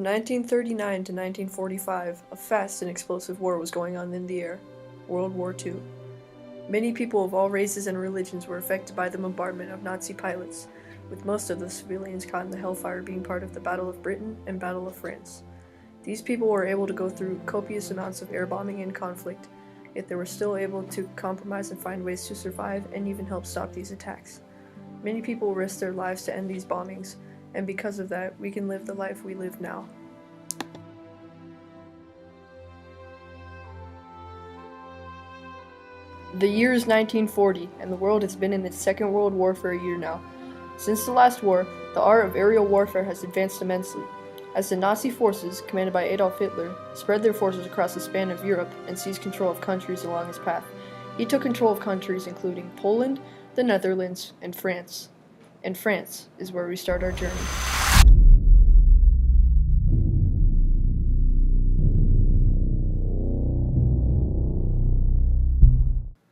1939 to 1945, a fast and explosive war was going on in the air, World War II. Many people of all races and religions were affected by the bombardment of Nazi pilots, with most of the civilians caught in the hellfire being part of the Battle of Britain and Battle of France. These people were able to go through copious amounts of air bombing and conflict, yet they were still able to compromise and find ways to survive and even help stop these attacks. Many people risked their lives to end these bombings, and because of that, we can live the life we live now. The year is 1940, and the world has been in its Second World War for a year now. Since the last war, the art of aerial warfare has advanced immensely, as the Nazi forces, commanded by Adolf Hitler, spread their forces across the span of Europe and seized control of countries along his path. He took control of countries including Poland, the Netherlands, and France. And France is where we start our journey.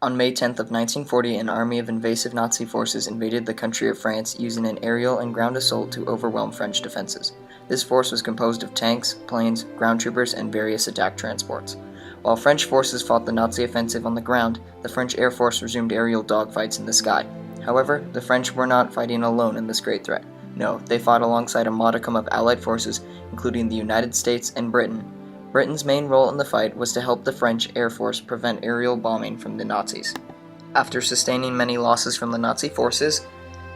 On May 10th of 1940, an army of invasive Nazi forces invaded the country of France using an aerial and ground assault to overwhelm French defenses. This force was composed of tanks, planes, ground troopers, and various attack transports. While French forces fought the Nazi offensive on the ground, the French Air Force resumed aerial dogfights in the sky. However, the French were not fighting alone in this great threat. No, they fought alongside a modicum of Allied forces, including the United States and Britain. Britain's main role in the fight was to help the French Air Force prevent aerial bombing from the Nazis. After sustaining many losses from the Nazi forces,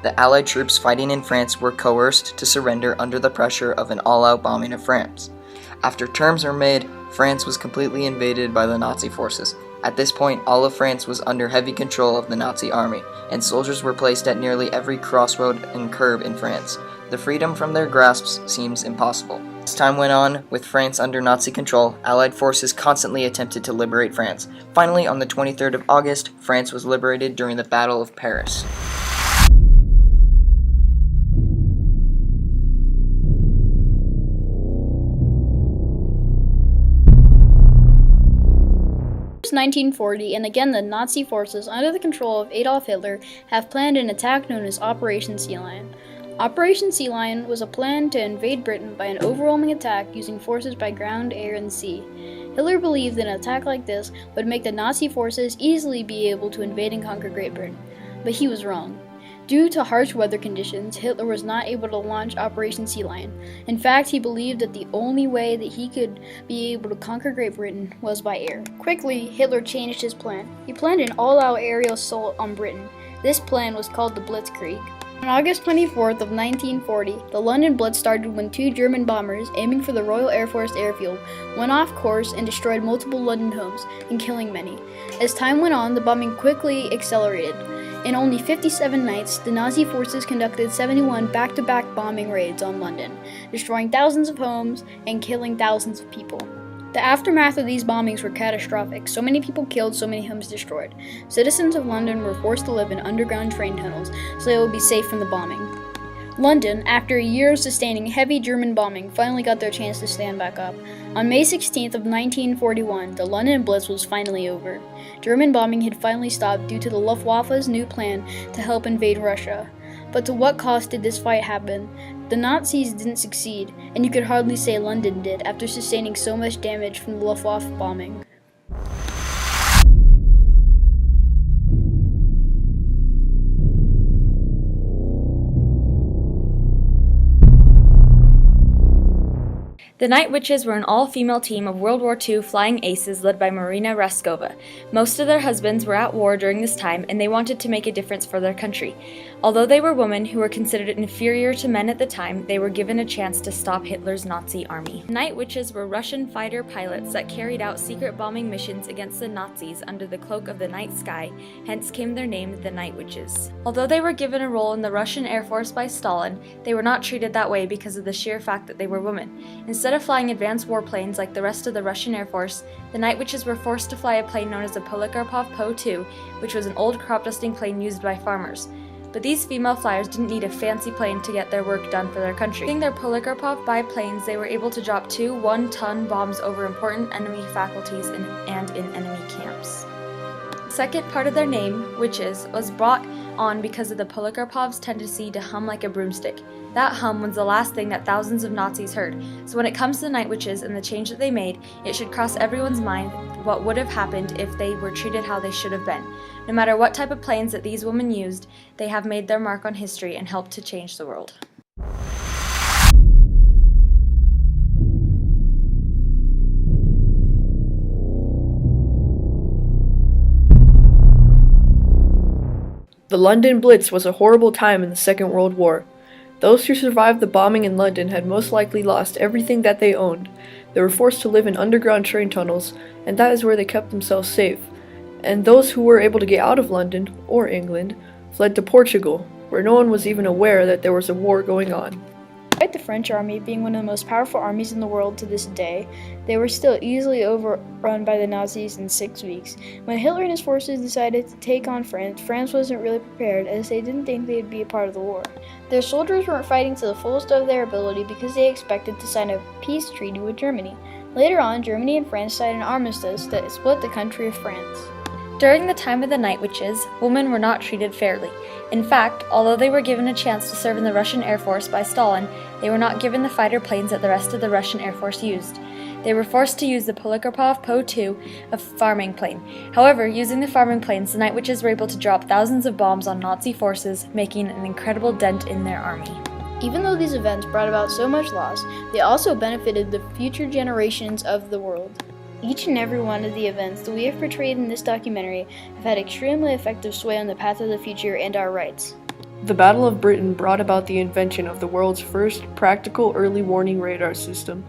the Allied troops fighting in France were coerced to surrender under the pressure of an all-out bombing of France. After terms were made, France was completely invaded by the Nazi forces. At this point, all of France was under heavy control of the Nazi army, and soldiers were placed at nearly every crossroad and curve in France. The freedom from their grasps seems impossible. As time went on, with France under Nazi control, Allied forces constantly attempted to liberate France. Finally, on the 23rd of August, France was liberated during the Battle of Paris. It's 1940, and again the Nazi forces, under the control of Adolf Hitler, have planned an attack known as Operation Sea Lion. Operation Sea Lion was a plan to invade Britain by an overwhelming attack using forces by ground, air, and sea. Hitler believed that an attack like this would make the Nazi forces easily be able to invade and conquer Great Britain, but he was wrong. Due to harsh weather conditions, Hitler was not able to launch Operation Sea Lion. In fact, he believed that the only way that he could be able to conquer Great Britain was by air. Quickly, Hitler changed his plan. He planned an all-out aerial assault on Britain. This plan was called the Blitzkrieg. On August 24th of 1940, the London Blitz started when two German bombers, aiming for the Royal Air Force airfield, went off course and destroyed multiple London homes, and killing many. As time went on, the bombing quickly accelerated. In only 57 nights, the Nazi forces conducted 71 back-to-back bombing raids on London, destroying thousands of homes and killing thousands of people. The aftermath of these bombings were catastrophic. So many people killed, so many homes destroyed. Citizens of London were forced to live in underground train tunnels so they would be safe from the bombing. London, after a year of sustaining heavy German bombing, finally got their chance to stand back up. On May 16th of 1941, the London Blitz was finally over. German bombing had finally stopped due to the Luftwaffe's new plan to help invade Russia. But to what cost did this fight happen? The Nazis didn't succeed, and you could hardly say London did after sustaining so much damage from the Luftwaffe bombing. The Night Witches were an all-female team of World War II flying aces led by Marina Raskova. Most of their husbands were at war during this time, and they wanted to make a difference for their country. Although they were women who were considered inferior to men at the time, they were given a chance to stop Hitler's Nazi army. Night Witches were Russian fighter pilots that carried out secret bombing missions against the Nazis under the cloak of the night sky, hence came their name, the Night Witches. Although they were given a role in the Russian Air Force by Stalin, they were not treated that way because of the sheer fact that they were women. Instead of flying advanced warplanes like the rest of the Russian Air Force, the Night Witches were forced to fly a plane known as the Polikarpov Po-2, which was an old crop dusting plane used by farmers. But these female flyers didn't need a fancy plane to get their work done for their country. Using their Polikarpov biplanes, they were able to drop 2 one-ton bombs over important enemy faculties and in enemy camps. The second part of their name, Witches, was brought on because of the Polikarpov's tendency to hum like a broomstick. That hum was the last thing that thousands of Nazis heard, so when it comes to the Night Witches and the change that they made, it should cross everyone's mind what would have happened if they were treated how they should have been. No matter what type of planes that these women used, they have made their mark on history and helped to change the world. The London Blitz was a horrible time in the Second World War. Those who survived the bombing in London had most likely lost everything that they owned. They were forced to live in underground train tunnels, and that is where they kept themselves safe. And those who were able to get out of London, or England, fled to Portugal, where no one was even aware that there was a war going on. Despite the French army being one of the most powerful armies in the world to this day, they were still easily overrun by the Nazis in 6 weeks. When Hitler and his forces decided to take on France, France wasn't really prepared, as they didn't think they'd be a part of the war. Their soldiers weren't fighting to the fullest of their ability because they expected to sign a peace treaty with Germany. Later on, Germany and France signed an armistice that split the country of France. During the time of the Night Witches, women were not treated fairly. In fact, although they were given a chance to serve in the Russian Air Force by Stalin, they were not given the fighter planes that the rest of the Russian Air Force used. They were forced to use the Polikarpov Po-2, a farming plane. However, using the farming planes, the Night Witches were able to drop thousands of bombs on Nazi forces, making an incredible dent in their army. Even though these events brought about so much loss, they also benefited the future generations of the world. Each and every one of the events that we have portrayed in this documentary have had extremely effective sway on the path of the future and our rights. The Battle of Britain brought about the invention of the world's first practical early warning radar system.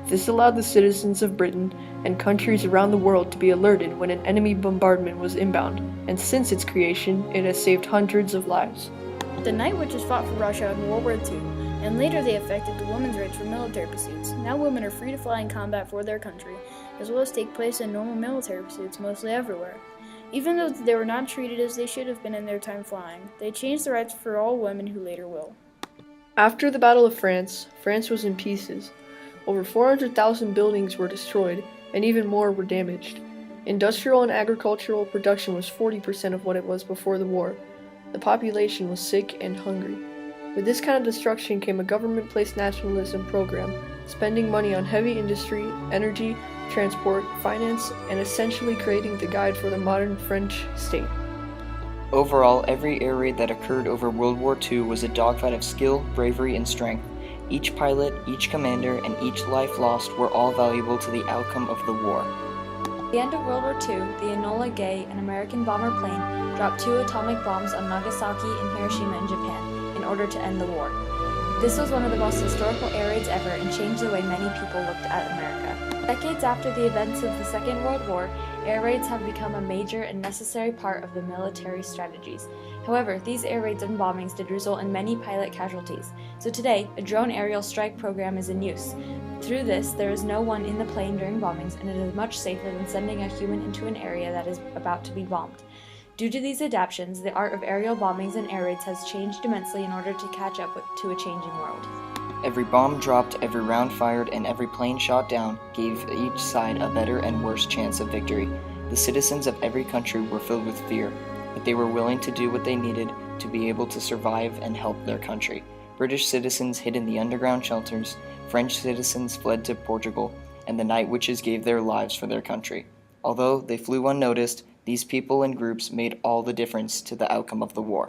This allowed the citizens of Britain and countries around the world to be alerted when an enemy bombardment was inbound, and since its creation, it has saved hundreds of lives. The Night Witches fought for Russia in World War II, and later they affected the women's rights for military pursuits. Now women are free to fly in combat for their country, as well as take place in normal military pursuits mostly everywhere. Even though they were not treated as they should have been in their time flying, they changed the rights for all women who later will. After the Battle of France, France was in pieces. Over 400,000 buildings were destroyed, and even more were damaged. Industrial and agricultural production was 40% of what it was before the war. The population was sick and hungry. With this kind of destruction came a government-placed nationalism program, spending money on heavy industry, energy, transport, finance, and essentially creating the guide for the modern French state. Overall, every air raid that occurred over World War II was a dogfight of skill, bravery, and strength. Each pilot, each commander, and each life lost were all valuable to the outcome of the war. At the end of World War II, the Enola Gay, an American bomber plane, dropped 2 atomic bombs on Nagasaki and Hiroshima in Japan in order to end the war. This was one of the most historical air raids ever and changed the way many people looked at America. Decades after the events of the Second World War, air raids have become a major and necessary part of the military strategies. However, these air raids and bombings did result in many pilot casualties, so today, a drone aerial strike program is in use. Through this, there is no one in the plane during bombings, and it is much safer than sending a human into an area that is about to be bombed. Due to these adaptations, the art of aerial bombings and air raids has changed immensely in order to catch up to a changing world. Every bomb dropped, every round fired, and every plane shot down gave each side a better and worse chance of victory. The citizens of every country were filled with fear, but they were willing to do what they needed to be able to survive and help their country. British citizens hid in the underground shelters, French citizens fled to Portugal, and the Night Witches gave their lives for their country. Although they flew unnoticed, these people and groups made all the difference to the outcome of the war.